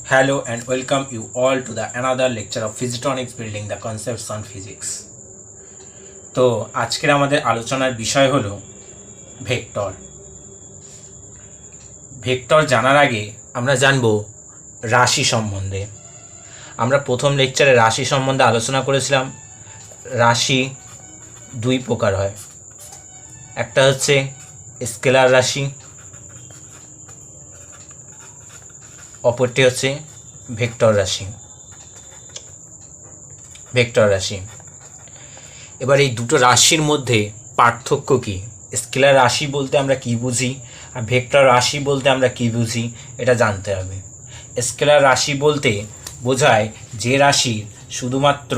Hello and welcome you all to the another lecture of Physitronics building the concepts on physics. তো আজকের আমাদের আলোচনার বিষয় হলো ভেক্টর। ভেক্টর জানার আগে আমরা জানব রাশি সম্বন্ধে। আমরা প্রথম লেকচারে রাশি সম্বন্ধে আলোচনা করেছিলাম। রাশি দুই প্রকার হয়, একটা হচ্ছে স্কেলার রাশি, অপরটি হচ্ছে ভেক্টর রাশি। এবার এই দুটো রাশির মধ্যে পার্থক্য কী, স্কেলার রাশি বলতে আমরা কী বুঝি আর ভেক্টর রাশি বলতে আমরা কী বুঝি, এটা জানতে হবে। স্কেলার রাশি বলতে বোঝায় যে রাশির শুধুমাত্র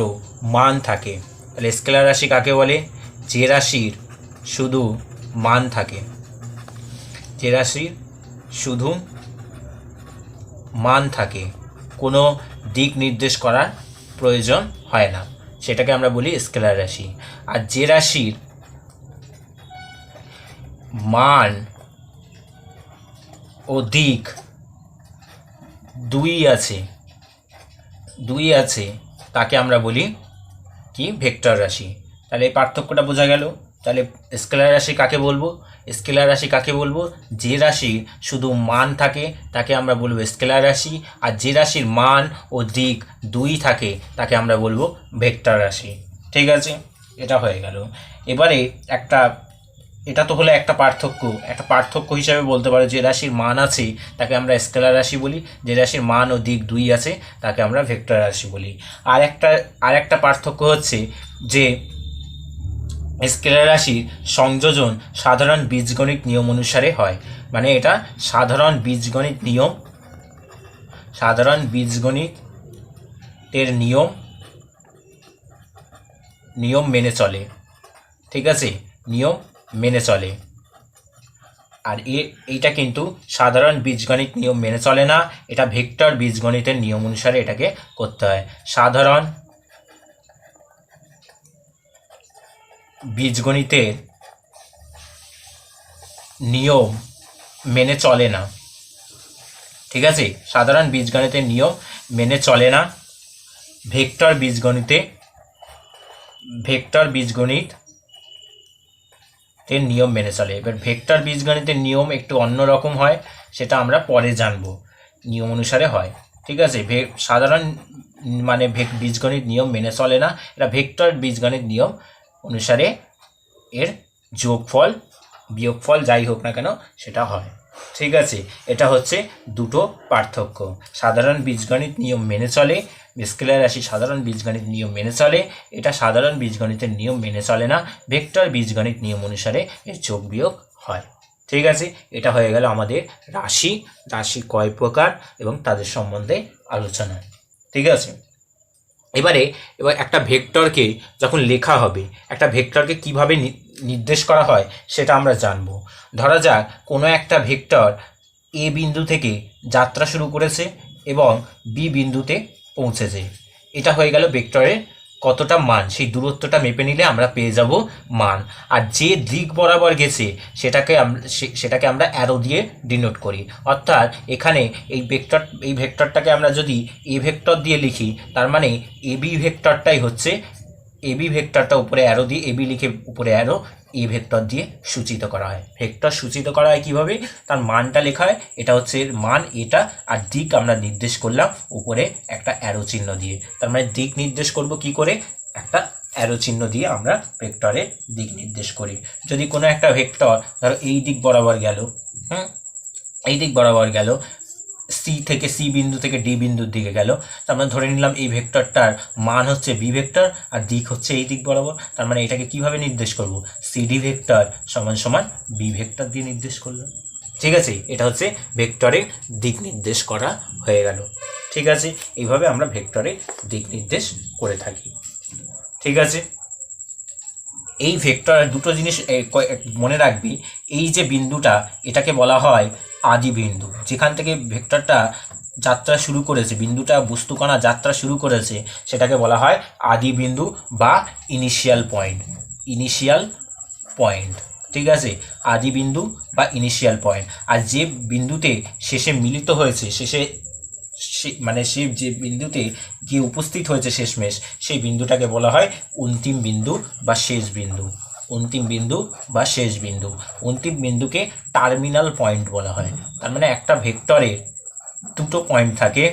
মান থাকে। তাহলে স্কেলার রাশি কাকে বলে? যে রাশির শুধু মান থাকে, যে রাশির শুধু মান থাকে, কোনো দিক নির্দেশ করার প্রয়োজন হয় না, সেটাকে আমরা বলি স্কেলার রাশি। আর যে রাশির মান ও দিক দুই আছে তাকে আমরা বলি কি? ভেক্টর রাশি। তাহলে এই পার্থক্যটা বোঝা গেল। তাহলে স্কেলার রাশি কাকে বলবো? স্কেলার রাশি কাকে বলবো? যে রাশির শুধু মান থাকে তাকে আমরা বলবো স্কেলার রাশি, আর যে রাশির মান ও দিক দুই থাকে তাকে আমরা বলবো ভেক্টর রাশি। ঠিক আছে, এটা হয়ে গেল। এবারে এটা তো হলো একটা পার্থক্য হিসাবে বলতে পারো, যে রাশির মান আছে তাকে আমরা স্কেলার রাশি বলি, যে রাশির মান ও দিক দুই আছে তাকে আমরা ভেক্টর রাশি বলি। আর একটা পার্থক্য হচ্ছে যে স্কেলার রাশির সংযোজন সাধারণ বীজগণিত নিয়ম অনুসারে হয়। মানে এটা সাধারণ বীজগণিতের নিয়ম মেনে চলে। ঠিক আছে, নিয়ম মেনে চলে। আর এইটা কিন্তু সাধারণ বীজগণিত নিয়ম মেনে চলে না, এটা ভেক্টর বীজগণিতের নিয়ম অনুসারে এটাকে করতে হয়। সাধারণ বীজগণিতের নিয়ম মেনে চলে না। ঠিক আছে, সাধারণ বীজগণিতের নিয়ম মেনে চলে না, ভেক্টর বীজগণিতের নিয়ম মেনে চলে। এবার ভেক্টর বীজগণিতের নিয়ম একটু অন্যরকম হয়, সেটা আমরা পরে জানবো, নিয়ম অনুসারে হয়। ঠিক আছে, সাধারণ বীজগণিত নিয়ম মেনে চলে না, এটা ভেক্টর বীজগণিত নিয়ম অনুসারে এর যোগফল বিয়োগফল যাই হোক না কেন সেটা হয়। ঠিক আছে, এটা হচ্ছে দুটো পার্থক্য। সাধারণ বীজগণিত নিয়ম মেনে চলে, স্কেলার রাশি সাধারণ বীজগণিত নিয়ম মেনে চলে, এটা সাধারণ বীজগণিতের নিয়ম মেনে চলে না, ভেক্টর বীজগণিত নিয়ম অনুসারে এর যোগ বিয়োগ হয়। ঠিক আছে, এটা হয়ে গেল আমাদের রাশি কয় প্রকার এবং তাদের সম্বন্ধে আলোচনা। ঠিক আছে, এবার একটা ভেক্টরকে যখন লেখা হবে, একটা ভেক্টরকে কিভাবে নির্দেশ করা হয় সেটা আমরা জানব। ধরা যাক কোনো একটা ভেক্টর এ বিন্দু থেকে যাত্রা শুরু করেছে এবং বি বিন্দুতে পৌঁছেছে। এটা হয়ে গেল ভেক্টরের কতটা মান, সেই দূরত্বটা মেপে নিলে আমরা পেয়ে যাব মান। আর যে দিক বরাবর গেছে সেটাকে আমরা অ্যারো দিয়ে ডিনোট করি। অর্থাৎ এখানে এই ভেক্টরটাকে আমরা যদি এ ভেক্টর দিয়ে লিখি, তার মানে এবি ভেক্টরটাই হচ্ছে, এবি ভেক্টরটা উপরে অ্যারো দিয়ে এবি লিখে উপরে অ্যারো এ ভেক্টর দিয়ে সূচিত করা হয়। ভেক্টর সূচিত করা হয় কীভাবে? তার মানটা লেখা হয়, এটা হচ্ছে এর মান এটা, আর দিক আমরা নির্দেশ করলাম উপরে একটা অ্যারো চিহ্ন দিয়ে। তার মানে দিক নির্দেশ করব কি করে? একটা অ্যারো চিহ্ন দিয়ে আমরা ভেক্টরের দিক নির্দেশ করি। যদি কোনো একটা ভেক্টর ধরো এই দিক বরাবর গেল, এই দিক বরাবর গেল, সি বিন্দু থেকে ডি বিন্দুর দিকে গেল, তার মানে ধরে নিলাম এই ভেক্টরটার মান হচ্ছে বি ভেক্টর আর দিক হচ্ছে এই দিক বরাবর। তার মানে এটাকে কিভাবে নির্দেশ করব? সিডি ভেক্টর সমান সমান বি ভেক্টর দিয়ে নির্দেশ করলাম। ঠিক আছে, এটা হচ্ছে ভেক্টরের দিক নির্দেশ করা হয়ে গেল। ঠিক আছে, এইভাবে আমরা ভেক্টরের দিক নির্দেশ করে থাকি। ঠিক আছে, এই ভেক্টর দুটো জিনিস মনে রাখবি। এই যে বিন্দুটা, এটাকে বলা হয় আদি বিন্দু। যেখান থেকে ভেক্টরটা যাত্রা শুরু করেছে, বিন্দুটা বস্তুকণা যাত্রা শুরু করেছে, সেটাকে বলা হয় আদি বিন্দু বা ইনিশিয়াল পয়েন্ট। ঠিক আছে, আদি বিন্দু বা ইনিশিয়াল পয়েন্ট। আর যে বিন্দুতে শেষে মিলিত হয়েছে, মানে সে যে বিন্দুতে গিয়ে উপস্থিত হয়েছে শেষমেশ, সেই বিন্দুটাকে বলা হয় অন্তিম বিন্দু বা শেষ বিন্দু। অন্তিম বিন্দু বা শেষ বিন্দু, অন্তিম বিন্দুকে টার্মিনাল পয়েন্ট বলা হয়। তার মানে একটা ভেক্টরের দুটো পয়েন্ট থাকে,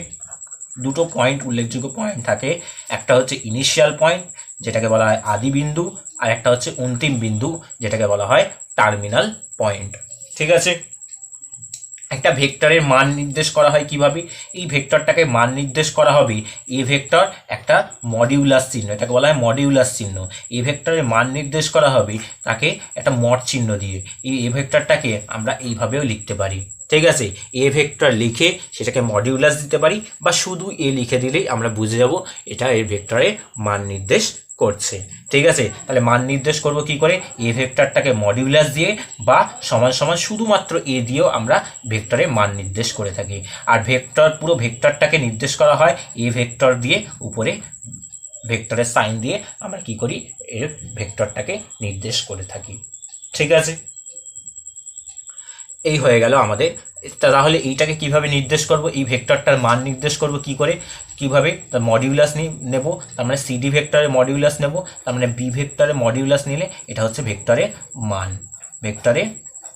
দুটো পয়েন্ট, উল্লেখযোগ্য পয়েন্ট থাকে। একটা হচ্ছে ইনিশিয়াল পয়েন্ট, যেটাকে বলা হয় আদি বিন্দু, আর একটা হচ্ছে অন্তিম বিন্দু, যেটাকে বলা হয় টার্মিনাল পয়েন্ট। ঠিক আছে, একটা ভেক্টরের মান নির্দেশ করা হয় কিভাবে? এই ভেক্টরটাকে মান নির্দেশ করা হবে এ ভেক্টর একটা মডিউলাস চিহ্ন, এটাকে বলা হয় মডিউলাস চিহ্ন। এ ভেক্টরের মান নির্দেশ করা হবে তাকে একটা মড চিহ্ন দিয়ে। এই এ ভেক্টরটাকে আমরা এইভাবেও লিখতে পারি। ঠিক আছে, এ ভেক্টর লিখে সেটাকে মডিউলাস দিতে পারি, বা শুধু এ লিখে দিলেই আমরা বুঝে যাব এটা এ ভেক্টরের মান নির্দেশ করছে। ঠিক আছে, তাহলে মান নির্দেশ করব কি করে? এ ভেক্টরটাকে মডিউলাস দিয়ে বা সমান সমান শুধুমাত্র এ দিয়েও আমরা ভেক্টরের মান নির্দেশ করে থাকি। আর ভেক্টর, পুরো ভেক্টরটাকে নির্দেশ করা হয় এ ভেক্টর দিয়ে, উপরে ভেক্টরের সাইন দিয়ে আমরা কি করি? এর ভেক্টরটাকে নির্দেশ করে থাকি। ঠিক আছে, এই হয়ে গেল আমাদের। তাহলে এইটাকে কিভাবে নির্দেশ করব? এই ভেক্টরটার মান নির্দেশ করব কি করে, কিভাবে? তার মডিউলাস নেব, তার মানে সিডি ভেক্টরের মডিউলাস নেব, তার মানে বি ভেক্টরের মডিউলাস নিলে এটা হচ্ছে ভেক্টরের মান, ভেক্টরের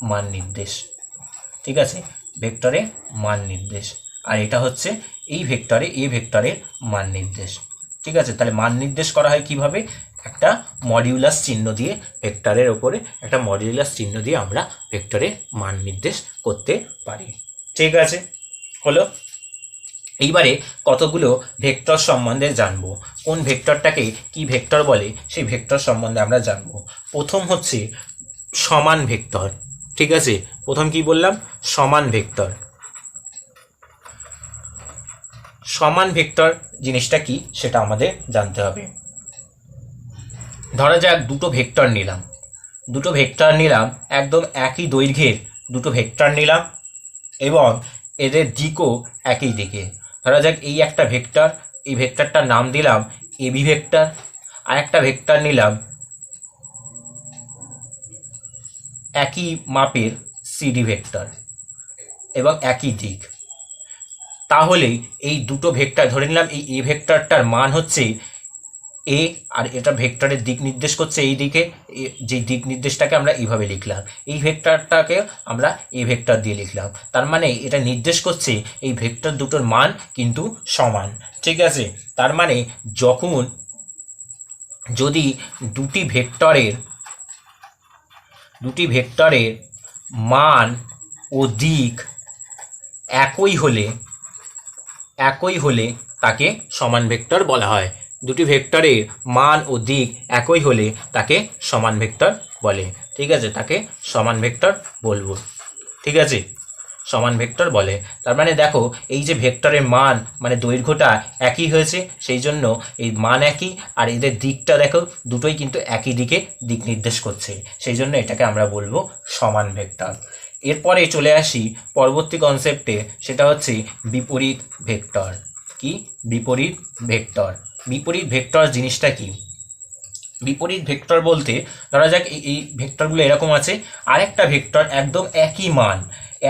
মান নির্দেশ। ঠিক আছে, ভেক্টরের মান নির্দেশ। আর এটা হচ্ছে এই ভেক্টরে এ ভেক্টরের মান নির্দেশ। ঠিক আছে, তাহলে মান নির্দেশ করা হয় কিভাবে? একটা মডিউলাস চিহ্ন দিয়ে, ভেক্টরের ওপরে একটা মডিউলাস চিহ্ন দিয়ে আমরা ভেক্টরের মান নির্দেশ করতে পারি। ঠিক আছে, হলো। এইবারে কতগুলো ভেক্টর সম্বন্ধে জানবো। কোন ভেক্টরটাকে কি ভেক্টর বলে সেই ভেক্টর সম্বন্ধে আমরা জানবো। প্রথম হচ্ছে সমান ভেক্টর। ঠিক আছে, প্রথম কি বললাম? সমান ভেক্টর। সমান ভেক্টর জিনিসটা কি সেটা আমাদের জানতে হবে। ধরা যাক দুটো ভেক্টর নিলাম, একদম একই দৈর্ঘ্যের দুটো ভেক্টর নিলাম, এবং এদের দিকও একই দিকে। ধরা যাক এই একটা ভেক্টর, এই ভেক্টরটার নাম দিলাম এবি ভেক্টর, আর একটা ভেক্টর নিলাম একই মাপের সিডি ভেক্টর এবং একই দিক। তাহলে এই দুটো ভেক্টর ধরে নিলাম, এই এ ভেক্টরটার মান হচ্ছে এ, আর এটা ভেক্টরের দিক নির্দেশ করছে এই দিকে, যে দিক নির্দেশটাকে আমরা এইভাবে লিখলাম। এই ভেক্টরটাকে আমরা এ ভেক্টর দিয়ে লিখলাম। তার মানে এটা নির্দেশ করছে এই ভেক্টর দুটোর মান কিন্তু সমান। ঠিক আছে, তার মানে যদি দুটি ভেক্টরের মান ও দিক একই হলে তাকে সমান ভেক্টর বলা হয়। দুটি ভেক্টরের মান ও দিক একই হলে তাকে সমান ভেক্টর বলে। ঠিক আছে, তাকে সমান ভেক্টর বলবো। ঠিক আছে, সমান ভেক্টর বলে। তার মানে দেখো, এই যে ভেক্টরের মান মানে দৈর্ঘ্যটা একই হয়েছে, সেই জন্য এই মান একই, আর এদের দিকটা দেখো দুটোই কিন্তু একই দিকে দিক নির্দেশ করছে, সেই জন্য এটাকে আমরা বলবো সমান ভেক্টর। এরপরে চলে আসি পরবর্তী কনসেপ্টে, সেটা হচ্ছে বিপরীত ভেক্টর। কি? বিপরীত ভেক্টর। বিপরীত ভেক্টর জিনিসটা কি? বিপরীত ভেক্টর বলতে ধরা যাক এই ভেক্টরগুলো এরকম আছে, আরেকটা ভেক্টর একদম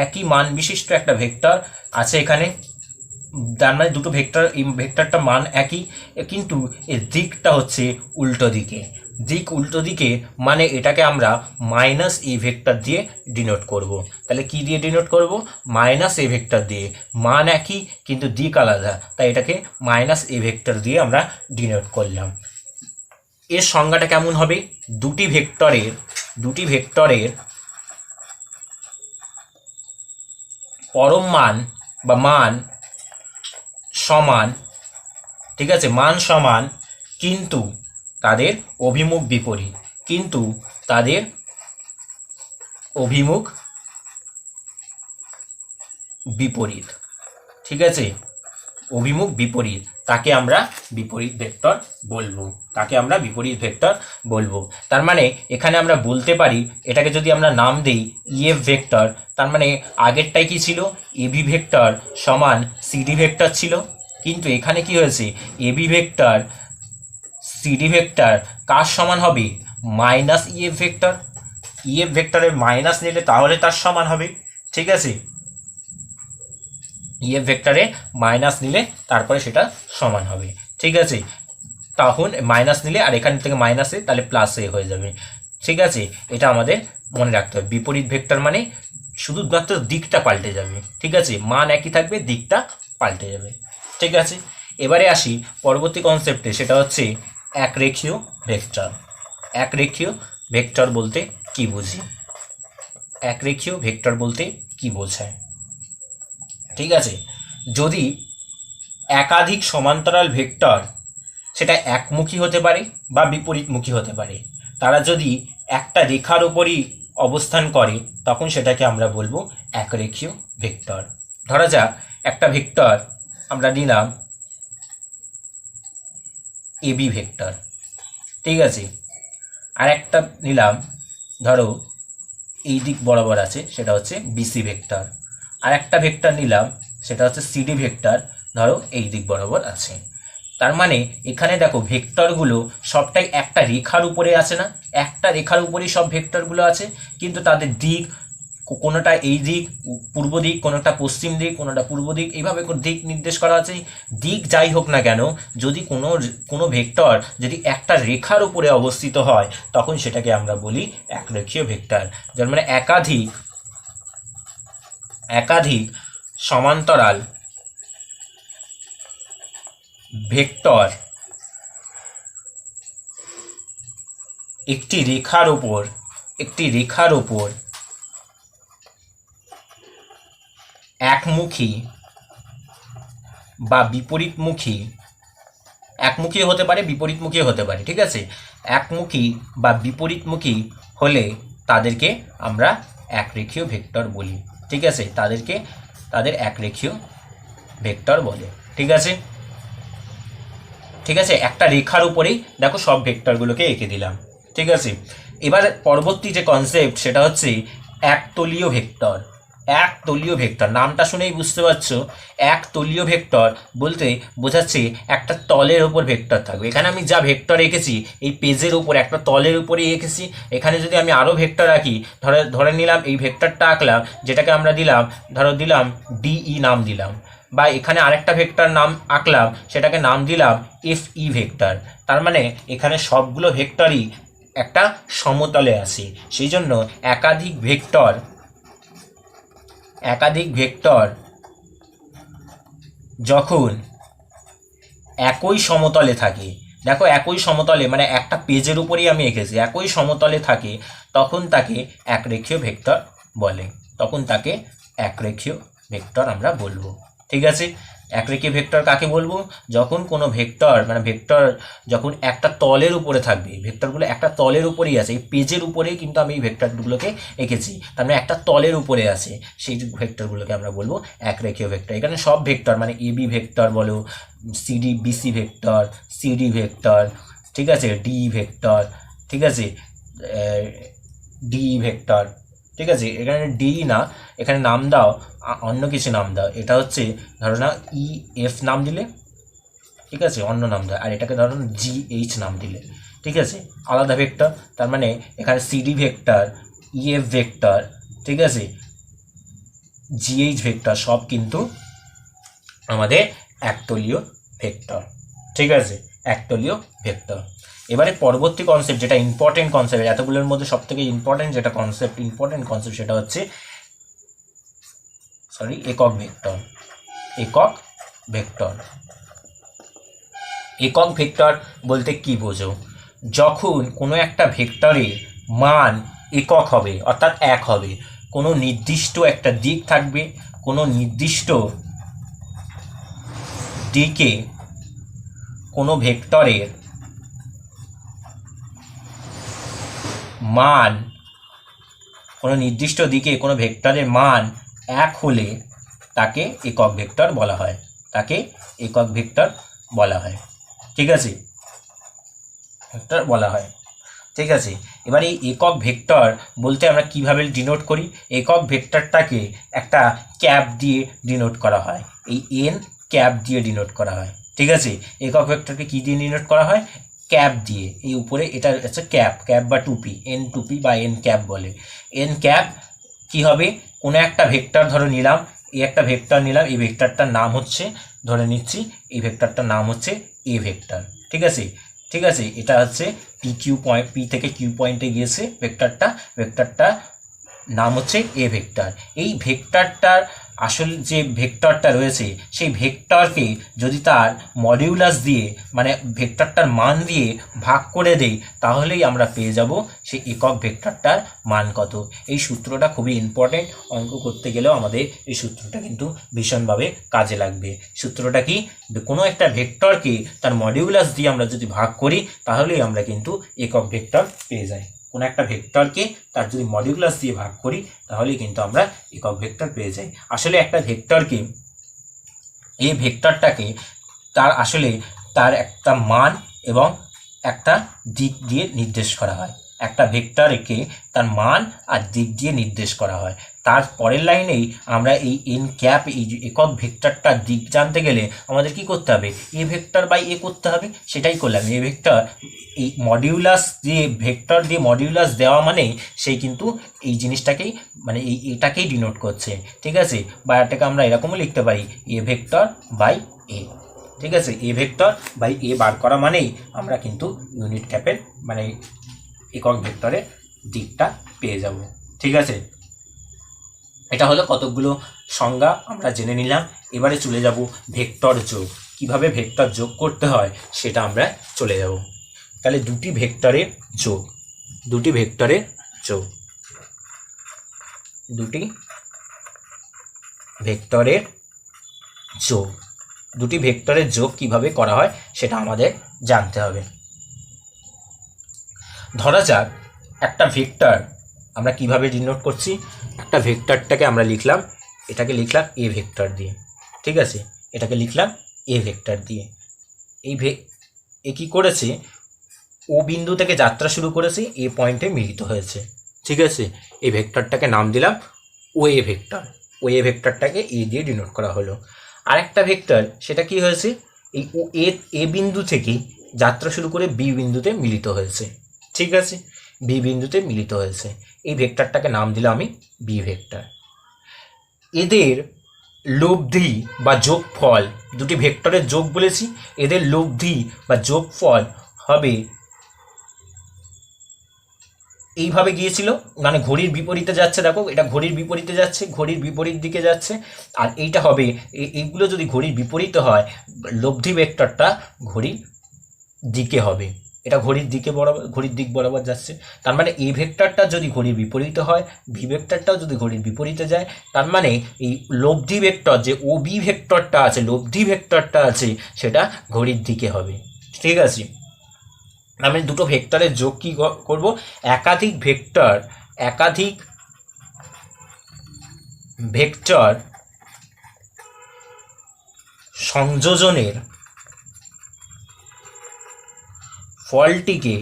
একই মান বিশিষ্ট একটা ভেক্টর আছে এখানে। তার মানে দুটো ভেক্টর, এই ভেক্টরটা মান একই, কিন্তু এর দিকটা হচ্ছে উল্টো দিকে। দিক উল্টো দিকে মানে এটাকে আমরা মাইনাস এ ভেক্টর দিয়ে ডিনোট করব। তাহলে কি দিয়ে ডিনোট করব? মাইনাস এ ভেক্টর দিয়ে। মান একই কিন্তু দিক আলাদা, তাই এটাকে মাইনাস এ ভেক্টর দিয়ে আমরা ডিনোট করলাম। এর সংজ্ঞাটা কেমন হবে? দুটি ভেক্টরের পরম মান বা মান সমান। ঠিক আছে, মান সমান কিন্তু তাদের অভিমুখ বিপরীত। ঠিক আছে, অভিমুখ বিপরীত, তাকে আমরা বিপরীত ভেক্টর বলবো। তার মানে এখানে আমরা বলতে পারি, এটাকে যদি আমরা নাম দেই ইএফ ভেক্টর, তার মানে আগেরটাই কি ছিল? এবি ভেক্টর সমান সিডি ভেক্টর ছিল, কিন্তু এখানে কি হয়েছে? এবি ভেক্টর সিডি ভেক্টর কার সমান হবে? Minus EF vector. ইএফ ভেক্টরের মাইনাস নিলে তাহলে তার সমান হবে। ঠিক আছে, ইএফ ভেক্টরে মাইনাস নিলে তারপরে সেটা সমান হবে, ঠিক আছে। তখন মাইনাস নিলে আর এখান থেকে মাইনাসে তাহলে প্লাস এ হয়ে যাবে, ঠিক আছে। এটা আমাদের মনে রাখতে হবে। বিপরীত ভেক্টর মানে শুধুমাত্র দিকটা পাল্টে যাবে, ঠিক আছে, মান একই থাকবে, দিকটা পাল্টে যাবে, ঠিক আছে। এবারে আসি পরবর্তী কনসেপ্টে, সেটা হচ্ছে একরেখীয় ভেক্টর। একরেখীয় ভেক্টর বলতে কি বুঝি, একরেখীয় ভেক্টর বলতে কি বোঝায়, ঠিক আছে। যদি একাধিক সমান্তরাল ভেক্টর, সেটা একমুখী হতে পারে বা বিপরীতমুখী হতে পারে, তারা যদি একটা রেখার উপরই অবস্থান করে তখন সেটাকে আমরা বলবো একরেখীয় ভেক্টর। ধরা যাক একটা ভেক্টর আমরা নিলাম এবি ভেক্টর, ঠিক আছে, আর একটা নিলাম ধরো এই দিক বরাবর আছে, সেটা হচ্ছে বিসি ভেক্টর, আর একটা ভেক্টর নিলাম সেটা হচ্ছে সিডি ভেক্টর, ধরো এই দিক বরাবর আছে। তার মানে এখানে দেখো ভেক্টরগুলো সবটাই একটা রেখার উপরে আছে না, একটা রেখার উপরেই সব ভেক্টরগুলো আছে, কিন্তু তাদের দিক কোনোটা এই দিক পূর্ব দিক, কোনোটা পশ্চিম দিক, কোনোটা পূর্ব দিক, এইভাবে দিক নির্দেশ করা আছে। দিক যাই হোক না কেন, যদি কোনো ভেক্টর যদি একটা রেখার উপরে অবস্থিত হয় তখন সেটাকে আমরা বলি একরেখীয় ভেক্টর। যার মানে একাধিক সমান্তরাল ভেক্টর একটি রেখার উপর একমুখী বা বিপরীতমুখী, একমুখী হতে পারে বিপরীতমুখী হতে পারে, ঠিক আছে, একমুখী বা বিপরীতমুখী হলে তাদেরকে আমরা একরেখীয় ভেক্টর বলি, ঠিক আছে, তাদের একরেখীয় ভেক্টর বলে, ঠিক আছে। ঠিক আছে, একটা রেখার উপরেই দেখো সব ভেক্টরগুলোকে এঁকে দিলাম, ঠিক আছে। এবার পরবর্তী যে কনসেপ্ট সেটা হচ্ছে একতলীয় ভেক্টর। একতলীয় ভেক্টর নামটা শুনেই বুঝতে পারছো, একতলীয় ভেক্টর বলতে বোঝাচ্ছে একটা তলের ওপর ভেক্টর থাকবে। এখানে আমি যা ভেক্টর এঁকেছি এই পেজের উপর একটা তলের উপরেই এঁকেছি। এখানে যদি আমি আরও ভেক্টর আঁকি, ধরে নিলাম এই ভেক্টরটা আঁকলাম, যেটাকে আমরা দিলাম ডিই নাম দিলাম, বা এখানে আরেকটা ভেক্টর নাম আঁকলাম, সেটাকে নাম দিলাম এফই ভেক্টর। তার মানে এখানে সবগুলো ভেক্টরই একটা সমতলে আছে। সেই জন্য একাধিক ভেক্টর যখন একই সমতলে থাকে, দেখো একই সমতলে মানে একটা পেজের উপরেই আমি এঁকেছি, একই সমতলে থাকে, তখন তাকে একরেখীয় ভেক্টর বলে, তখন তাকে একরেখীয় ভেক্টর আমরা বলবো, ঠিক আছে। একরেখীয় ভেক্টর কাকে বলবো, যখন কোনো ভেক্টর যখন একটা তলের উপরে থাকবে, ভেক্টরগুলো একটা তলের উপরেই আছে, এই পেজের উপরেই কিন্তু আমি এই ভেক্টরগুলোকে এঁকেছি, তার মানে একটা তলের উপরে আছে, সেই ভেক্টরগুলোকে আমরা বলবো একরেখীয় ভেক্টর। এখানে সব ভেক্টর মানে এবি ভেক্টর বলো, বিসি ভেক্টর, সিডি ভেক্টর, ঠিক আছে, ডি ভেক্টর, ঠিক আছে, ডি ভেক্টর, ঠিক আছে। এখানে ডি না, এখানে নাম দাও অন্য কিছু নাম দাও, এটা হচ্ছে ধরো না ই এফ নাম দিলে, ঠিক আছে, অন্য নাম দাও, আর এটাকে ধরো জি এইচ নাম দিলে, ঠিক আছে, আলাদা ভেক্টর। তার মানে এখানে সিডি ভেক্টর, ইএফ ভেক্টর, ঠিক আছে, জিএইচ ভেক্টর সব কিন্তু আমাদের একতলীয় ভেক্টর, ঠিক আছে, একতলীয় ভেক্টর। এবারে পরবর্তী কনসেপ্ট, যেটা ইম্পর্টেন্ট কনসেপ্ট, এতগুলোর মধ্যে সব থেকে ইম্পর্টেন্ট সেটা হচ্ছে একক ভেক্টর। একক ভেক্টর বলতে কি বোঝো, যখন কোনো একটা ভেক্টরের মান একক হবে, অর্থাৎ এক হবে, কোনো নির্দিষ্ট একটা দিক থাকবে, কোনো নির্দিষ্ট দিকে কোনো ভেক্টরের মান, কোনো নির্দিষ্ট দিকে কোনো ভেক্টরের মান এক হলে তাকে একক ভেক্টর বলা হয়, ঠিক আছে, ভেক্টর বলা হয়, ঠিক আছে। এবার এই একক ভেক্টর বলতে আমরা কিভাবে ডিনোট করি, একক ভেক্টরটাকে একটা ক্যাপ দিয়ে ডিনোট করা হয়, এই এন ক্যাপ দিয়ে ডিনোট করা হয়, ঠিক আছে। একক ভেক্টরকে কি দিয়ে ডিনোট করা হয়, ক্যাপ দিয়ে, এই উপরে এটা হচ্ছে ক্যাপ বা টুপি, এন টুপি বা এন ক্যাপ বলে। এন ক্যাপ কি হবে, কোনো একটা ভেক্টর ধরো নিলাম এই একটা ভেক্টর নিলাম, এই ভেক্টরটার নাম হচ্ছে, ধরে নিচ্ছি এই ভেক্টরটার নাম হচ্ছে এ ভেক্টর। ঠিক আছে, ঠিক আছে, এটা হচ্ছে পি কিউ পয়েন্ট, পি থেকে কিউ পয়েন্টে গিয়েছে ভেক্টরটা নাম হচ্ছে এ ভেক্টর। এই ভেক্টরটার আসল যে ভেক্টরটা রয়েছে সেই ভেক্টরকে যদি তার মডিউলাস দিয়ে মানে ভেক্টরটার মান দিয়ে ভাগ করে দেই তাহলেই আমরা পেয়ে যাব সেই একক ভেক্টরটার মান কত। এই সূত্রটা খুবই ইম্পর্টেন্ট, অঙ্ক করতে গেলেও আমাদের এই সূত্রটা কিন্তু ভীষণভাবে কাজে লাগবে। সূত্রটা কি, কোনো একটা ভেক্টরকে তার মডিউলাস দিয়ে আমরা যদি ভাগ করি তাহলেই আমরা কিন্তু একক ভেক্টর পেয়ে যাই। কোনো একটা ভেক্টরকে তার যদি মডিউলাস দিয়ে ভাগ করি তাহলেই কিন্তু আমরা একক ভেক্টর পেয়ে যাই। আসলে একটা ভেক্টরকে, এই ভেক্টরটাকে তার আসলে তার একটা মান এবং একটা দিক দিয়ে নির্দেশ করা হয়। একটা ভেক্টরকে তার মান আর দিক দিয়ে নির্দেশ করা হয়। তার পরের লাইনেই আমরা এই এন ক্যাপ, এই একক ভেক্টরটার দিক জানতে গেলে আমাদের কি করতে হবে, এ ভেক্টর বাই এ করতে হবে। সেটাই করলাম, এ ভেক্টর এই মডিউলাস দিয়ে, ভেক্টর দিয়ে মডিউলাস দেওয়া মানে সেই কিন্তু এই জিনিসটাকেই মানে এটাকেই ডিনোট করছে। ঠিক আছে, বা এটাকে আমরা এরকমও লিখতে পারি, এ ভেক্টর বাই এ। ঠিক আছে, এ ভেক্টর বাই এ বার করা মানেই আমরা কিন্তু ইউনিট ক্যাপের মানে একক ভেক্টরের দিকটা পেয়ে যাব। ঠিক আছে, এটা হলো কতকগুলো সংজ্ঞা আমরা জেনে নিলাম। এবারে চলে যাব ভেক্টর যোগ, কিভাবে ভেক্টর যোগ করতে হয় সেটা আমরা চলে যাব। তাহলে দুটি ভেক্টরের যোগ, দুটি ভেক্টরের যোগ, দুটি ভেক্টরের যোগ, দুটি ভেক্টরের যোগ কিভাবে করা হয় সেটা আমাদের জানতে হবে। ধরা যাক একটা ভেক্টর আমরা কিভাবে ডিনোট করছি, একটা ভেক্টরটাকে আমরা লিখলাম, এটাকে লিখলাম এ ভেক্টর দিয়ে। ঠিক আছে, এটাকে লিখলাম এ ভেক্টর দিয়ে। এ কি করেছে, ও বিন্দু থেকে যাত্রা শুরু করেছে, এ পয়েন্টে মিলিত হয়েছে। ঠিক আছে, এই ভেক্টরটাকে নাম দিলাম ও এ ভেক্টর। ও এ ভেক্টরটাকে এ দিয়ে ডিনোট করা হলো। আর একটা ভেক্টর, সেটা কি হয়েছে, এই ও এ বিন্দু থেকে যাত্রা শুরু করে বি বিন্দুতে মিলিত হয়েছে। ঠিক আছে, বি বিন্দুতে মিলিত হয়েছে, এই ভেক্টরটাকে নাম দিলাম আমি বি ভেক্টর। এদের লব্ধি বা যোগফল, দুটি ভেক্টরের যোগ বলেছি, এদের লব্ধি বা যোগফল হবে এইভাবে গিয়েছিল, মানে ঘড়ির বিপরীতে যাচ্ছে। দেখো এটা ঘড়ির বিপরীতে যাচ্ছে, ঘড়ির বিপরীত দিকে যাচ্ছে। আর এইটা হবে, এইগুলো যদি ঘড়ির বিপরীতে হয়, লব্ধি ভেক্টরটা ঘড়ির দিকে হবে। এটা ঘড়ির দিকে বরাবর, ঘড়ির দিক বরাবর যাচ্ছে। তার মানে এ ভেক্টরটা যদি ঘড়ির বিপরীতে হয়, বি ভেক্টরটাও যদি ঘড়ির বিপরীতে যায়, তার মানে এই লব্ধি ভেক্টর যে ও বি ভেক্টরটা আছে, লব্ধি ভেক্টরটা আছে, সেটা ঘড়ির দিকে হবে। ঠিক আছে, আমি দুটো ভেক্টরের যোগ কি করব, একাধিক ভেক্টর সংযোজনের ফলটিকে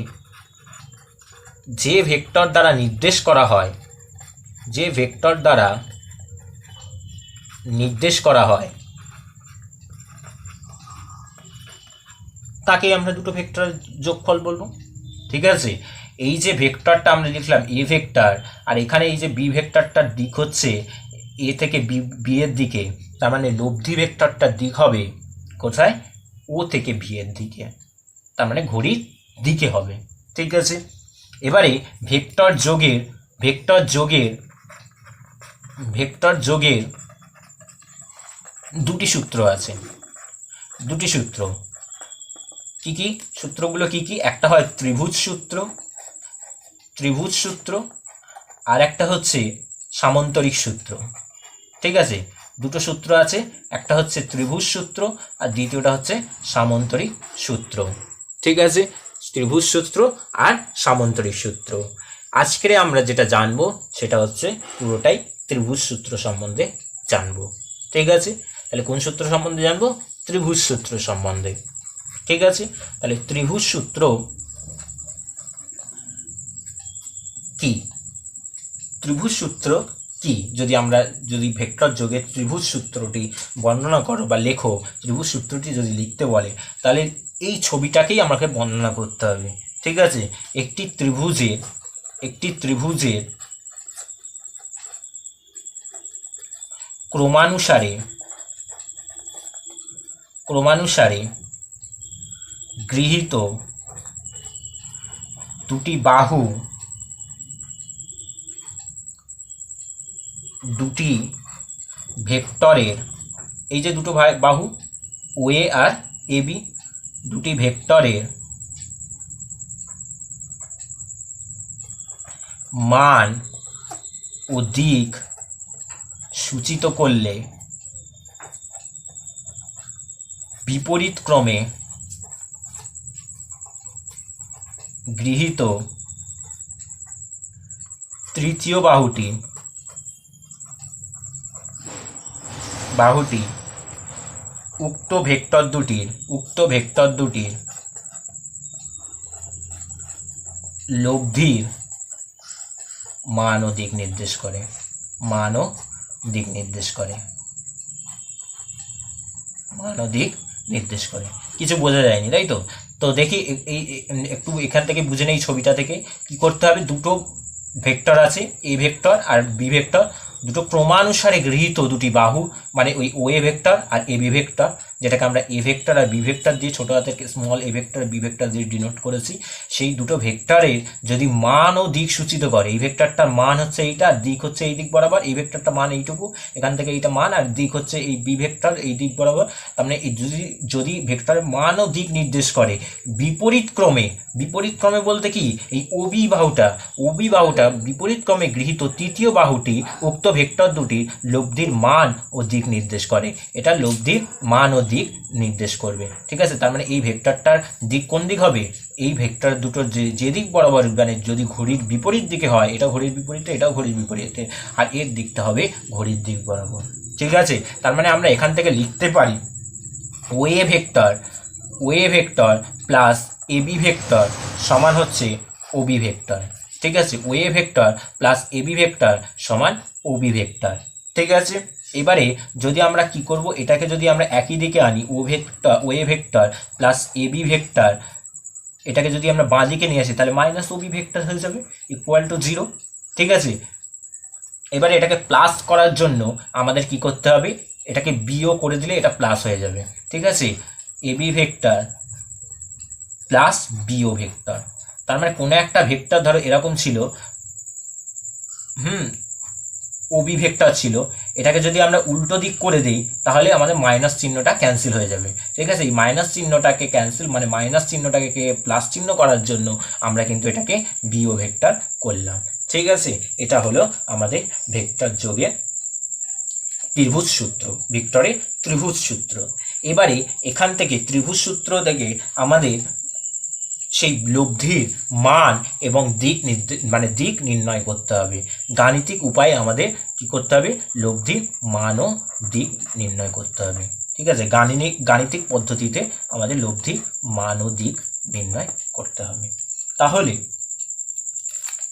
যে ভেক্টর দ্বারা নির্দেশ করা হয়, যে ভেক্টর দ্বারা নির্দেশ করা হয় তাকে আমরা দুটো ভেক্টরের যোগফল বলবো। ঠিক আছে, এই যে ভেক্টরটা আমরা লিখলাম এ ভেক্টর, আর এখানে এই যে বি ভেক্টরটার দিক হচ্ছে এ থেকে বি এর দিকে, তার মানে লব্ধি ভেক্টরটার দিক হবে কোথায়, ও থেকে বি এর দিকে, তার মানে ঘড়ির দিকে হবে। ঠিক আছে, এবারে ভেক্টর যোগের দুটি সূত্র আছে। দুটি সূত্র কি কি, সূত্রগুলো কি কি, একটা হয় ত্রিভুজ সূত্র, আর একটা হচ্ছে সামন্তরিক সূত্র। ঠিক আছে, দুটো সূত্র আছে, একটা হচ্ছে ত্রিভুজ সূত্র আর দ্বিতীয়টা হচ্ছে সামন্তরিক সূত্র। ঠিক আছে, ত্রিভুজ সূত্র আর সামন্তরিক সূত্র। আজকে আমরা যেটা জানবো সেটা হচ্ছে পুরোটাই ত্রিভুজ সূত্র সম্বন্ধে জানবো। ঠিক আছে, তাহলে কোন সূত্র সম্বন্ধে জানবো, ত্রিভুজ সূত্র সম্বন্ধে। ঠিক আছে, তাহলে ত্রিভুজ সূত্র কি, ত্রিভুজ সূত্র কি, যদি ভেক্টর যোগের ত্রিভুজ সূত্রটি বর্ণনা করো বা লেখো, ত্রিভুজ সূত্রটি যদি লিখতে বলে তাহলে এই ছবিটাকেই আমাকে বর্ণনা করতে হবে। ঠিক আছে, একটি ত্রিভুজের ক্রমানুসারে গৃহীত দুটি বাহু দুটি ভেক্টরের, এই যে দুটো বাহু ওএ আর এবি, দুটি ভেক্টরের মান ও দিক সূচিত করলে বিপরীত ক্রমে গৃহীত তৃতীয় বাহুটি উক্ত ভেক্টর দুটির লব্ধির মান ও দিক নির্দেশ করে। কিছু বোঝা যায়নি, তাই তো? তো দেখি এই একটু এখান থেকে বুঝে নেই, ছবিটা থেকে কি করতে হবে। দুটো ভেক্টর আছে, এ ভেক্টর আর বি ভেক্টর, দুটো ক্রমানুসারে গৃহীত দুটি বাহু, মানে ওই ওএ ভেক্টর আর এ বি ভেক্টর, যেটাকে আমরা এ ভেক্টর আর বি ভেক্টর দিয়ে, ছোটো হাতের small a vector b vector দিয়ে ডিনোট করেছি। সেই দুটো ভেক্টরের যদি মান ও দিক সূচিত করে, এই ভেক্টরটার মান হচ্ছে এইটা, আর দিক হচ্ছে এই দিক বরাবর, এই ভেক্টরটা মান এইটুকু, এখান থেকে এইটা মান, আর দিক হচ্ছে এই বি ভেক্টর এই দিক বরাবর। তার মানে যদি ভেক্টরের মান ও দিক নির্দেশ করে বিপরীত ক্রমে বলতে কি, এই ওবি বাহুটা বিপরীত ক্রমে গৃহীত তৃতীয় বাহুটি উক্ত ভেক্টর দুটির লব্ধির মান ও দিক নির্দেশ করে। এটা লব্ধির মান ও দিক নির্দেশ করবে, ঠিক আছে? তার মানে এই ভেক্টরটার দিক কোন দিক হবে? এই ভেক্টর দুটো যে দিক বরাবর, মানে যদি ঘড়ির বিপরীত দিকে হয়, এটা ঘড়ির বিপরীতে, এটাও ঘড়ির বিপরীতে, আর এর দিকটা হবে ঘড়ির দিক বরাবর, ঠিক আছে? তার মানে আমরা এখান থেকে লিখতে পারি OA vector plus AB vector সমান হচ্ছে ওবি ভেক্টর, ঠিক আছে? OA vector plus AB vector সমান ওবি ভেক্টর, ঠিক আছে? এবারে যদি আমরা কি করব, এটাকে যদি আমরা একই দিকে আনি, OA vector plus AB vector, এটাকে যদি আমরা বাঁ দিকে নিয়ে আসি, তাহলে মাইনাস ওবি ভেক্টর হয়ে যাবে ইকুয়াল টু 0, ঠিক আছে? এবারে এটাকে প্লাস করার জন্য আমাদের কি করতে হবে, এটাকে বিও করে দিলে এটা প্লাস হয়ে যাবে, ঠিক আছে? AB vector plus BO vector. তার মানে কোনো একটা ভেক্টর ধরো এরকম ছিল, ওবি ভেক্টর ছিল, এটাকে যদি আমরা উল্টো দিক করে দিই তাহলে আমাদের মাইনাস চিহ্নটা ক্যান্সেল হয়ে যাবে, ঠিক আছে? এই মাইনাস চিহ্নটাকে ক্যান্সেল, মানে মাইনাস চিহ্নটাকে প্লাস চিহ্ন করার জন্য আমরা কিন্তু এটাকে বিও ভেক্টর করলাম, ঠিক আছে? এটা হলো আমাদের ভেক্টর যোগের ত্রিভুজ সূত্র, ভেক্টরের ত্রিভুজ সূত্র। এবারে এখান থেকে ত্রিভুজ সূত্র থেকে আমাদের সেই লব্ধির মান এবং দিক দিক নির্ণয় করতে হবে। গাণিতিক উপায়ে আমাদের কি করতে হবে, লব্ধির মান ও দিক নির্ণয় করতে হবে, ঠিক আছে? গাণিতিক পদ্ধতিতে আমাদের লব্ধির মান ও দিক নির্ণয় করতে হবে। তাহলে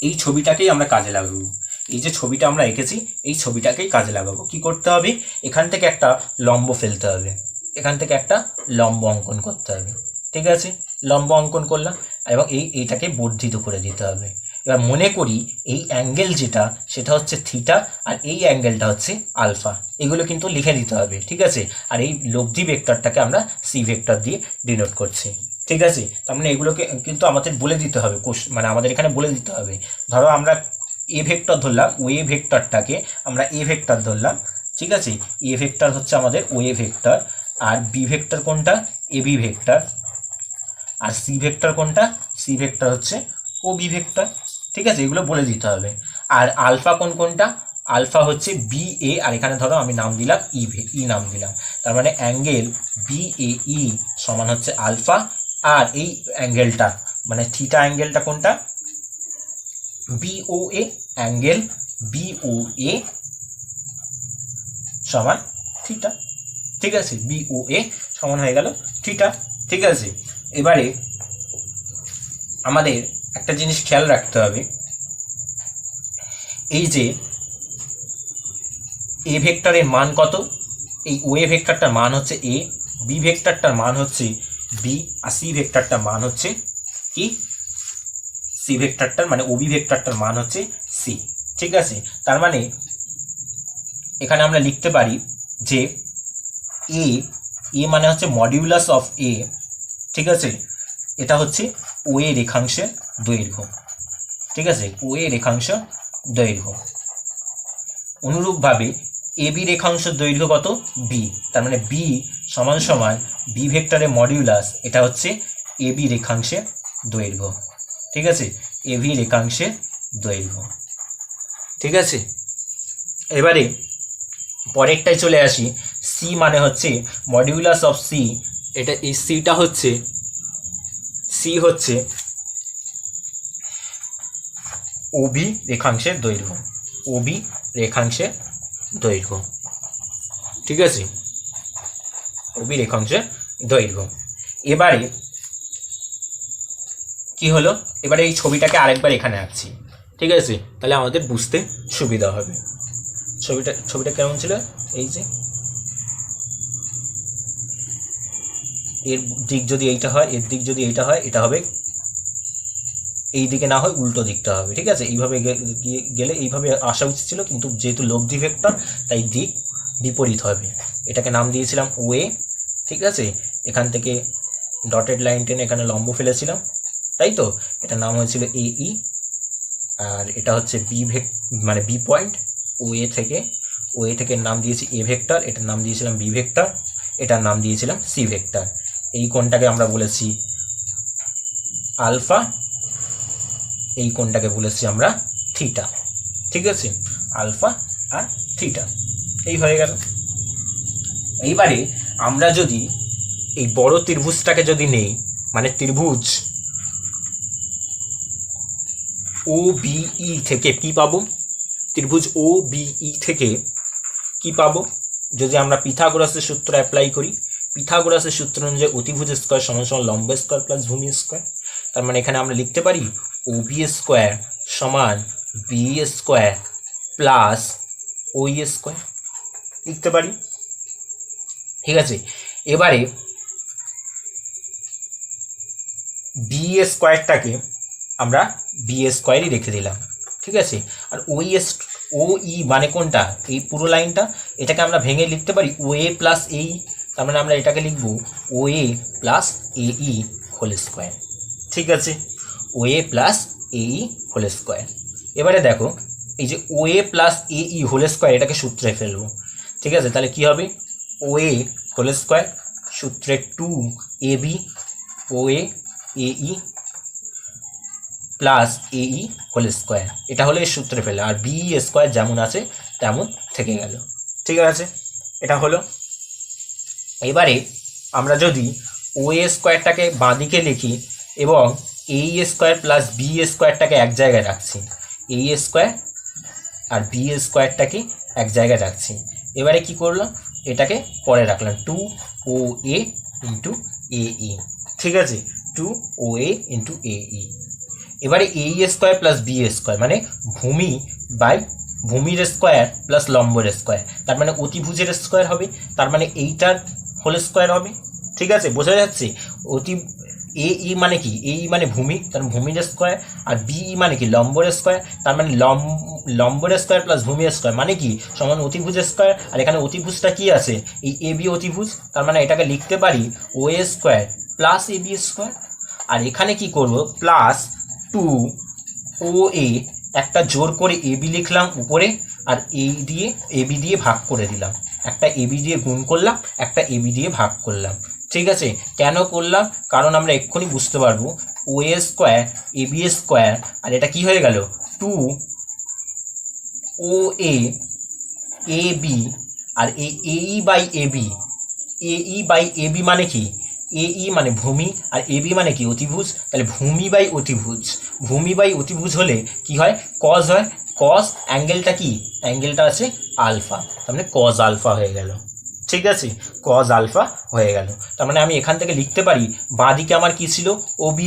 এই ছবিটাকেই আমরা কাজে লাগাবো, এই যে ছবিটা আমরা এঁকেছি এই ছবিটাকেই কাজে লাগাবো। কি করতে হবে, এখান থেকে একটা লম্ব ফেলতে হবে, এখান থেকে একটা লম্ব অঙ্কন করতে হবে, ঠিক আছে? লম্ব অঙ্কন করলাম এবং এইটাকে বর্ধিত করে দিতে হবে। এবার মনে করি এই অ্যাঙ্গেল যেটা সেটা হচ্ছে থিটা, আর এই অ্যাঙ্গেলটা হচ্ছে আলফা, এগুলো কিন্তু লিখে দিতে হবে, ঠিক আছে? আর এই লব্ধি ভেক্টরটাকে আমরা সি ভেক্টর দিয়ে ডিনোট করছি, ঠিক আছে? তার মানে এগুলোকে কিন্তু আমাদের বলে দিতে হবে, মানে আমাদের এখানে বলে দিতে হবে। ধরো আমরা এ ভেক্টর ধরলাম, ওএ ভেক্টরটাকে আমরা এ ভেক্টর ধরলাম, ঠিক আছে? এ ভেক্টর হচ্ছে আমাদের ওএ ভেক্টর, আর বি ভেক্টর কোনটা, এবি ভেক্টর, আর সি ভেক্টর কোনটা, সি ভেক্টর হচ্ছে ওবি ভেক্টর, ঠিক আছে? এগুলো বলে দিতে হবে। আর আলফা কোনটা, আলফা হচ্ছে বি এ, আর এখানে ধরো আমি নাম দিলাম ই নাম দিলাম। তার মানে অ্যাঙ্গেল বি এ ই সমান হচ্ছে আলফা, আর এই অ্যাঙ্গেলটা মানে থিটা অ্যাঙ্গেলটা কোনটা, বিও এ, অ্যাঙ্গেল বিও এ সমান থিটা, ঠিক আছে? বিও এ সমান হয়ে গেল থিটা, ঠিক আছে? এবারে আমাদের একটা জিনিস খেয়াল রাখতে হবে, এই যে এ ভেক্টরের মান কত, এই ওএ ভেক্টরটার মান হচ্ছে এ, বি ভেক্টরটার মান হচ্ছে বি, আর সি ভেক্টরটার মান হচ্ছে কি, সি ভেক্টরটার মানে ওবি ভেক্টরটার মান হচ্ছে সি, ঠিক আছে? তার মানে এখানে আমরা লিখতে পারি যে এ মানে হচ্ছে মডিউলাস অফ এ, ঠিক আছে, এটা হচ্ছে ও এ রেখাংশের দৈর্ঘ্য, ঠিক আছে, ও এ রেখাংশ দৈর্ঘ্য। অনুরূপভাবে এ বি রেখাংশের দৈর্ঘ্য কত? বি, তার মানে বি সমান সমান বি ভেক্টরের মডিউলাস, এটা হচ্ছে এ বি রেখাংশের দৈর্ঘ্য, ঠিক আছে, এ বি রেখাংশের দৈর্ঘ্য, ঠিক আছে। এবারে পরেরটায় চলে আসি। সি মানে হচ্ছে মডিউলাস অফ সি, এটা এই সিটা হচ্ছে ওবি রেখাংশের দৈর্ঘ্য, ওবি রেখাংশের দৈর্ঘ্য, ঠিক আছে, ওবি রেখাংশের দৈর্ঘ্য। এবারে কি হলো, এবারে এই ছবিটাকে আরেকবার এখানে আঁকছি, ঠিক আছে, তাহলে আমাদের বুঝতে সুবিধা হবে। ছবিটা কেমন ছিল, এই যে এর দিক যদি এইটা হয়, এর দিক যদি এইটা হয়, এটা হবে এই দিকে, না হয় উল্টো দিকটা হবে, ঠিক আছে। এইভাবে গেলে এইভাবে আসা উচিত ছিল, কিন্তু যেহেতু লব্ধি ভেক্টর তাই দিক বিপরীত হবে। এটাকে নাম দিয়েছিলাম ও এ, ঠিক আছে, এখান থেকে ডটেড লাইন টেনে এখানে লম্ব ফেলেছিলাম, তাই তো, এটা নাম হয়েছিল এ ই। আর এটা হচ্ছে বি মানে বি পয়েন্ট, ও এ থেকে নাম দিয়েছি এ ভেক্টর, এটার নাম দিয়েছিলাম বি ভেক্টর, এটার নাম দিয়েছিলাম সি ভেক্টর। এই কোণটাকে আমরা বলেছি আলফা, এই কোণটাকে বলেছি আমরা থিটা, ঠিক আছে, আলফা আর থিটা, এই হয়ে গেল। এইবারে আমরা যদি এই বড় ত্রিভুজটাকে যদি নেই, মানে ত্রিভুজ ও বিই থেকে কি পাবো, ত্রিভুজ ও বিই থেকে কি পাবো, যদি আমরা পিথাগোরাসের সূত্র অ্যাপ্লাই করি, পিথাগোরাসের সূত্র অনুযায়ী অতিভুজ স্কোয়ার সমান সমান লম্ব স্কোয়ার প্লাস ভূমি স্কোয়ার। তার মানে এখানে আমরা লিখতে পারি ও বি স্কোয়ার সমান বি স্কোয়ার প্লাস ওই স্কোয়ার, লিখতে পারি, ঠিক আছে। এবারে বি স্কোয়ারটাকে আমরা বি স্কোয়ারই রেখে দিলাম, ঠিক আছে। আর ও ই মানে কোনটা, এই পুরো লাইনটা, এটাকে আমরা ভেঙে লিখতে পারি ও এ প্লাস এই, তার মানে আমরা এটাকে লিখব ও এ প্লাস এ ই হোল স্কোয়ার, ঠিক আছে, ও এ প্লাস এ ই হোল স্কোয়ার। এবারে দেখো এই যে ও এ প্লাস এ ই হোল স্কোয়ার, এটাকে সূত্রে ফেলবো, ঠিক আছে, তাহলে কি হবে, ও এ হোল স্কোয়ার সূত্রে 2ab ও এ ই প্লাস এ ই হোল স্কোয়ার, এটা হলো এর সূত্রে ফেলে, আর বি স্কোয়ার যেমন আছে তেমন থেকে গেল, ঠিক আছে, এটা হলো। এবারে আমরা যদি ও এ স্কোয়ারটাকে বাঁদিকে লিখি এবং এ স্কোয়ার প্লাস বি স্কোয়ারটাকে এক জায়গায় রাখছি, এ স্কোয়ার আর বি স্কোয়ারটাকে এক জায়গায় রাখছি, এবারে কি করলাম, এটাকে পরে রাখলাম 2OA ইন্টু AE, ঠিক আছে, 2OA ইন্টু AE। এবারে এ স্কোয়ার প্লাস বি স্কোয়ার মানে ভূমির স্কোয়ার প্লাস লম্বের স্কোয়ার, তার মানে অতিভুজের স্কোয়ার হবে, তার মানে এইটার হোল স্কোয়ার হবে, ঠিক আছে, বোঝা যাচ্ছে। এ ই মানে কি, এ ই মানে ভূমি, তার ভূমির স্কোয়ার, আর বি ই মানে কি লম্বের স্কোয়ার, তার মানে লম্বের স্কোয়ার প্লাস ভূমির স্কোয়ার মানে কি সমান অতিভুজ স্কোয়ার, আর এখানে অতিভুজটা কি আছে, এই এ বি অতিভুজ, তার মানে এটাকে লিখতে পারি ও A square plus A B square. আর এখানে কি করব, প্লাস 2OA একটা জোর করে এ বি লিখলাম উপরে, আর এই দিয়ে এ বি দিয়ে ভাগ করে দিলাম, একটা এ বি দিয়ে গুণ করলাম, একটা এ বি দিয়ে ভাগ করলাম, ঠিক আছে। কেন করলাম, কারণ আমরা এক্ষুনি বুঝতে পারবো ও A square A B square, আর এটা কি হয়ে গেল 2OA এ বি, আর এই A E by A B, A E by A B মানে কি, এ ই মানে ভূমি আর এ বি মানে কি অতিভুজ, তাহলে ভূমি বাই অতিভুজ হলে কি হয়, কজ হয়, কজ অ্যাঙ্গেলটা কি, অ্যাঙ্গেলটা আছে আলফা, তার মানে কজ আলফা হয়ে গেল, ঠিক আছে, কজ আলফা হয়ে গেল। তার মানে আমি এখান থেকে লিখতে পারি বাঁদিকে আমার কি ছিল, ও বি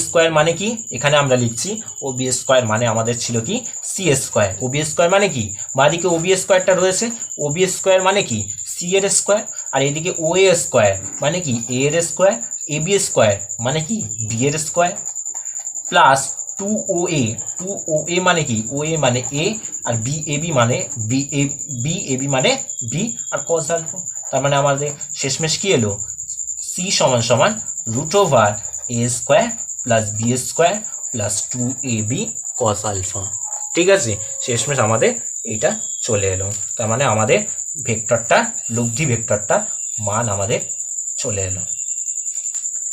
স্কোয়ার মানে কি, এখানে আমরা লিখছি ও বি স্কোয়ার মানে আমাদের ছিল কি সি স্কোয়ার, ও বি স্কোয়ার মানে কি, বাঁদিকে ও বি স্কোয়ারটা রয়েছে, ও বি স্কোয়ার মানে কি সি এর স্কোয়ার, আর এদিকে ও এ স্কোয়ার মানে কি এ এর স্কোয়ার, এ বি স্কোয়ার মানে কি বি এর স্কোয়ার, প্লাস 2OA মানে কি, OA মানে A আর BAB মানে BAB মানে B আর cos আলফা। তার মানে আমাদের শেষমেশ কি এলো, C সমান সমান √A² plus B² plus 2AB cos alpha. ঠিক আছে, শেষমেশ আমাদের এইটা চলে এলো। তার মানে আমাদের ভেক্টরটা, লব্ধি ভেক্টরটা মান আমাদের চলে এলো।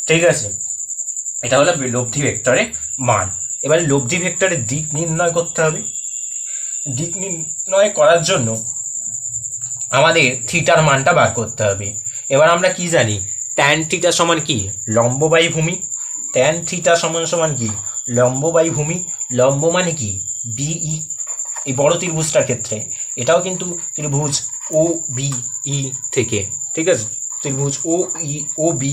ঠিক আছে, এটা হলো লব্ধি ভেক্টরের মান। এবারে লব্ধি ভেক্টরের দিক নির্ণয় করতে হবে। দিক নির্ণয় করার জন্য আমাদের থিটার মানটা বার করতে হবে। এবার আমরা কি জানি, ট্যান থিটা সমান কি, লম্ব বাই ভূমি। ট্যান থিটা সমান সমান কি, লম্ব বাই ভূমি। লম্ব মানে কি, BE। এই বড় ত্রিভুজটার ক্ষেত্রে এটাও কিন্তু ত্রিভুজ OBE থেকে, ঠিক আছে, ত্রিভুজ OBE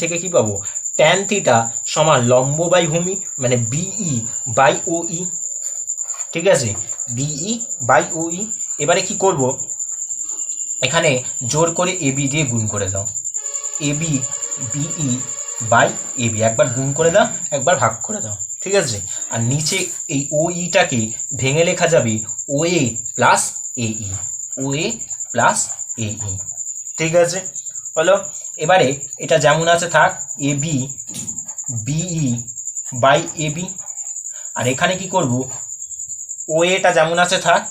থেকে কি পাবো, ট্যান থিটা সমান লম্ব বাই ভূমি মানে BE বাই OE। ঠিক আছে, BE বাই OE। এবারে কি করব, এখানে জোর করে AB দিয়ে গুণ করে দাও। BE বাই AB, একবার গুণ করে দাও, একবার ভাগ করে দাও। ঠিক আছে, আর নিচে এই OEটাকে ভেঙে লেখা যাবে OA plus AE, OA plus AE। ঠিক আছে, হলো। এবারে এটা যেমন আছে থাক, AB BE বাই AB। আর এখানে কি করব, OAটা যেমন আছে থাক,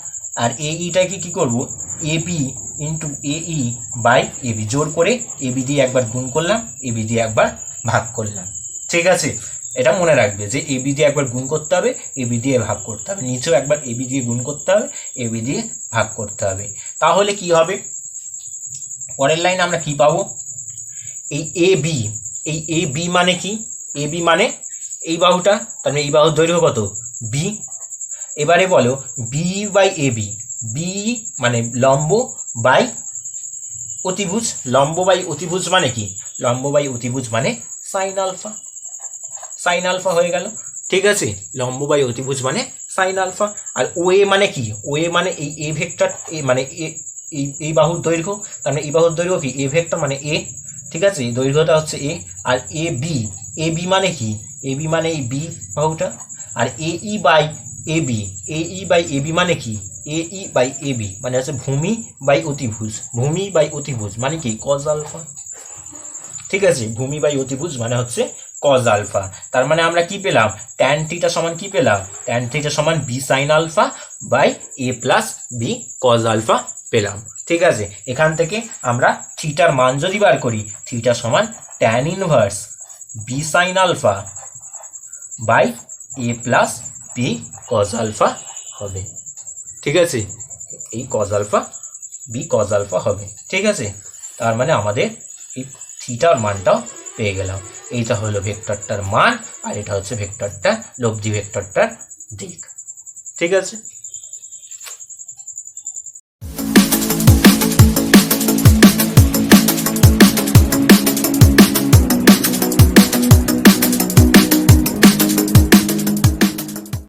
আর AEটাকে কি করব, AB into AE by AB, জোর করে AB দিয়ে একবার গুণ করলাম, AB দিয়ে একবার ভাগ করলাম। ঠিক আছে, এটা মনে রাখবে যে AB দিয়ে একবার গুণ করতে হবে, AB দিয়ে ভাগ করতে হবে, নিচেও একবার AB দিয়ে গুণ করতে হবে, AB দিয়ে ভাগ করতে হবে। তাহলে কি হবে, পরের লাইন আমরা কি পাবো, এই AB মানে কি, AB মানে এই বাহুটা, তার মানে এই বাহুর দৈর্ঘ্য কত, B। এবারে বলো BE বাই AB, BE মানে লম্ব বাই অতিভুজ। লম্ব বাই অতিভুজ মানে কি, লম্ব বাই অতিভুজ মানে সাইন আলফা। সাইন আলফা হয়ে গেল। ঠিক আছে, লম্ব বাই অতিভুজ মানে সাইন আলফা। আর OA মানে কি, OA মানে এই A ভেক্টর, মানে এই বাহুর দৈর্ঘ্য, তার মানে এই বাহুর দৈর্ঘ্য কি, A ভেক্টর মানে A। ঠিক আছে, দৈর্ঘ্যটা হচ্ছে A। আর AB মানে কি, AB মানে এই B বাহুটা। আর AE বাই AB মানে কি, AE বাই AB মানে হচ্ছে ভূমি বাই অতিভুজ। ভূমি বাই অতিভুজ মানে কি, cos আলফা। ঠিক আছে, ভূমি বাই অতিভুজ মানে হচ্ছে cos আলফা। তার মানে আমরা কি পেলাম, ট্যান থিটা সমান কি পেলাম, ট্যান থিটা সমান B sine alpha by A plus B cos alpha পেলাম। ঠিক আছে, এখান থেকে আমরা থিটার মান যদি বার করি, থিটা সমান tan inverse B sine alpha by A plus B cos alpha হবে। ঠিক আছে, এই cos alpha B cos alpha হবে। ঠিক আছে, তার মানে আমাদের এই থিটার মানটাও পেয়ে গেলাম। এইটা হলো ভেক্টরটার মান, আর এটা হচ্ছে ভেক্টরটা, লব্ধি ভেক্টরটার দিক। ঠিক আছে।